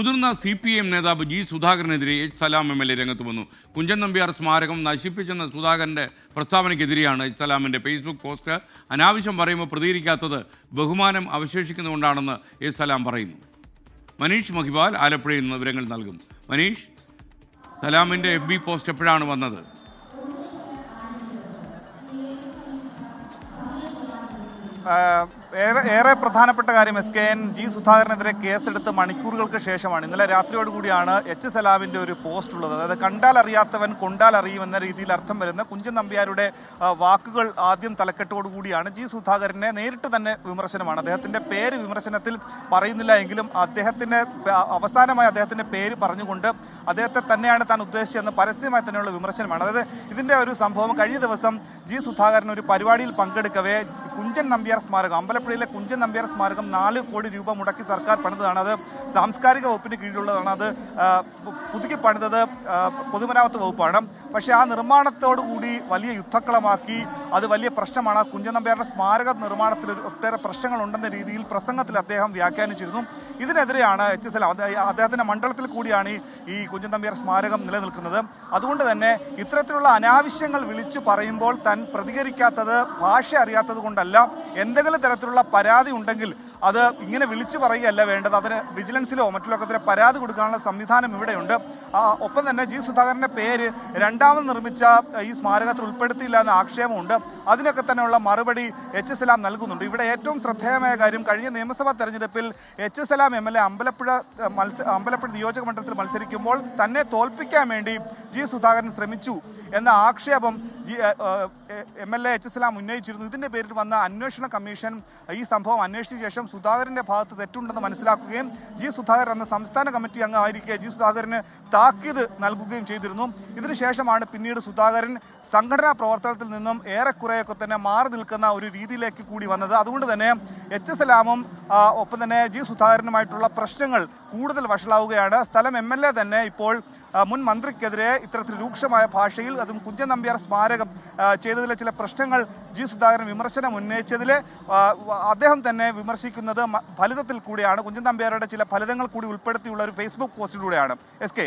മുതിർന്ന CPM നേതാവ് G സുധാകരനെതിരെ H സലാം MLA രംഗത്ത് വന്നു. കുഞ്ചൻ നമ്പ്യാർ സ്മാരകം നശിപ്പിച്ചെന്ന സുധാകരൻ്റെ പ്രസ്താവനയ്ക്കെതിരെയാണ് എച്ച് സലാമിൻ്റെ ഫേസ്ബുക്ക് പോസ്റ്റ്. അനാവശ്യം പറയുമ്പോൾ പ്രതികരിക്കാത്തത് ബഹുമാനം അവശേഷിക്കുന്നതുകൊണ്ടാണെന്ന് എച്ച് സലാം പറയുന്നു. മനീഷ് മഹിബാൽ ആലപ്പുഴയിൽ നിന്ന് വിവരങ്ങൾ നൽകും. മനീഷ്, സലാമിൻ്റെ FB പോസ്റ്റ് എപ്പോഴാണ് വന്നത്? ഏറെ പ്രധാനപ്പെട്ട കാര്യം SKN ജി സുധാകരനെതിരെ കേസെടുത്ത് മണിക്കൂറുകൾക്ക് ശേഷമാണ്. ഇന്നലെ രാത്രിയോടുകൂടിയാണ് എച്ച് സലാമിൻ്റെ ഒരു പോസ്റ്റ് ഉള്ളത്. അതായത് കണ്ടാൽ അറിയാത്തവൻ കൊണ്ടാൽ അറിയുമെന്ന രീതിയിൽ അർത്ഥം വരുന്ന കുഞ്ചൻ നമ്പ്യാരുടെ വാക്കുകൾ ആദ്യം തലക്കെട്ടോടുകൂടിയാണ്. ജി സുധാകരനെ നേരിട്ട് തന്നെ വിമർശനമാണ്. അദ്ദേഹത്തിൻ്റെ പേര് വിമർശനത്തിൽ പറയുന്നില്ല എങ്കിലും അദ്ദേഹത്തിൻ്റെ അവസാനമായി അദ്ദേഹത്തിൻ്റെ പേര് പറഞ്ഞുകൊണ്ട് അദ്ദേഹത്തെ തന്നെയാണ് താൻ ഉദ്ദേശിച്ചതെന്ന് പരസ്യമായി തന്നെയുള്ള വിമർശനമാണ്. അതായത് ഇതിൻ്റെ ഒരു സംഭവം കഴിഞ്ഞ ദിവസം ജി സുധാകരൻ ഒരു പരിപാടിയിൽ പങ്കെടുക്കവേ കുഞ്ചൻ നമ്പ്യാർ സ്മാരകം, അമ്പലപ്പുഴയിലെ കുഞ്ചൻ നമ്പ്യാർ സ്മാരകം 4 കോടി രൂപ മുടക്കി സർക്കാർ പണിതതാണ്. അത് സാംസ്കാരിക വകുപ്പിന് കീഴിലുള്ളതാണ്. അത് പുതുക്കി പണിതത് പൊതുമരാമത്ത് വകുപ്പാണ്. പക്ഷേ ആ നിർമ്മാണത്തോടുകൂടി വലിയ യുദ്ധക്കളമാക്കി അത് വലിയ പ്രശ്നമാണ്. കുഞ്ചൻ നമ്പ്യാരുടെ സ്മാരക നിർമ്മാണത്തിൽ ഒട്ടേറെ പ്രശ്നങ്ങളുണ്ടെന്ന രീതിയിൽ പ്രസംഗത്തിൽ അദ്ദേഹം വ്യാഖ്യാനിച്ചിരുന്നു. ഇതിനെതിരെയാണ് എച്ച് സലാം, അദ്ദേഹത്തിൻ്റെ മണ്ഡലത്തിൽ കൂടിയാണ് ഈ കുഞ്ചൻ നമ്പ്യാർ സ്മാരകം നിലനിൽക്കുന്നത്. അതുകൊണ്ട് തന്നെ ഇത്തരത്തിലുള്ള അനാവശ്യങ്ങൾ വിളിച്ചു പറയുമ്പോൾ താൻ പ്രതികരിക്കാത്തത് ഭാഷ അറിയാത്തത് കൊണ്ടല്ല. എന്തെങ്കിലും തരത്തിലുള്ള പരാതി ഉണ്ടെങ്കിൽ അത് ഇങ്ങനെ വിളിച്ചു പറയുകയല്ല വേണ്ടത്. അതിന് വിജിലൻസിലോ മറ്റു ലോകത്തിലെ പരാതി കൊടുക്കാനുള്ള സംവിധാനം ഇവിടെയുണ്ട്. ഒപ്പം തന്നെ ജി സുധാകരൻ്റെ പേര് രണ്ടാമത് നിർമ്മിച്ച ഈ സ്മാരകത്തിൽ ഉൾപ്പെടുത്തിയില്ല എന്ന ആക്ഷേപമുണ്ട്. അതിനൊക്കെ തന്നെയുള്ള മറുപടി എച്ച് സലാം നൽകുന്നുണ്ട്. ഇവിടെ ഏറ്റവും ശ്രദ്ധേയമായ കാര്യം, കഴിഞ്ഞ നിയമസഭാ തെരഞ്ഞെടുപ്പിൽ എച്ച് സലാം MLA അമ്പലപ്പുഴ നിയോജക മണ്ഡലത്തിൽ മത്സരിക്കുമ്പോൾ തന്നെ തോൽപ്പിക്കാൻ വേണ്ടി ജി സുധാകരൻ ശ്രമിച്ചു എന്ന ആക്ഷേപം MLA എച്ച് സലാം ഉന്നയിച്ചിരുന്നു. ഇതിൻ്റെ പേരിൽ വന്ന അന്വേഷണ കമ്മീഷൻ ഈ സംഭവം അന്വേഷിച്ച ശേഷം സുധാകരൻ്റെ ഭാഗത്ത് തെറ്റുണ്ടെന്ന് മനസ്സിലാക്കുകയും ജി സുധാകരൻ എന്ന സംസ്ഥാന കമ്മിറ്റി അംഗമായിരിക്കെ ജി സുധാകരന് താക്കീത് നൽകുകയും ചെയ്തിരുന്നു. ഇതിനുശേഷമാണ് പിന്നീട് സുധാകരൻ സംഘടനാ പ്രവർത്തനത്തിൽ നിന്നും ഏറെക്കുറെയൊക്കെ തന്നെ മാറി നിൽക്കുന്ന ഒരു രീതിയിലേക്ക് കൂടി വന്നത്. അതുകൊണ്ട് തന്നെ എച്ച് സലാമും ഒപ്പം തന്നെ ജി സുധാകരനുമായിട്ടുള്ള പ്രശ്നങ്ങൾ കൂടുതൽ വഷളാവുകയാണ്. സ്ഥലം MLA തന്നെ ഇപ്പോൾ മുൻ മന്ത്രിക്കെതിരെ ഇത്തരത്തിൽ രൂക്ഷമായ ഭാഷയിൽ, അതും കുഞ്ചൻ നമ്പ്യാർ സ്മാരകം ചെയ്തതിലെ ചില പ്രശ്നങ്ങൾ ജി സുധാകരൻ വിമർശനം ഉന്നയിച്ചതിൽ അദ്ദേഹം തന്നെ വിമർശിക്കുന്നത് ഫലിതത്തിൽ കൂടിയാണ്. കുഞ്ചൻ നമ്പ്യാരുടെ ചില ഫലിതങ്ങൾ കൂടി ഉൾപ്പെടുത്തിയുള്ള ഒരു ഫേസ്ബുക്ക് പോസ്റ്റിലൂടെയാണ്. SK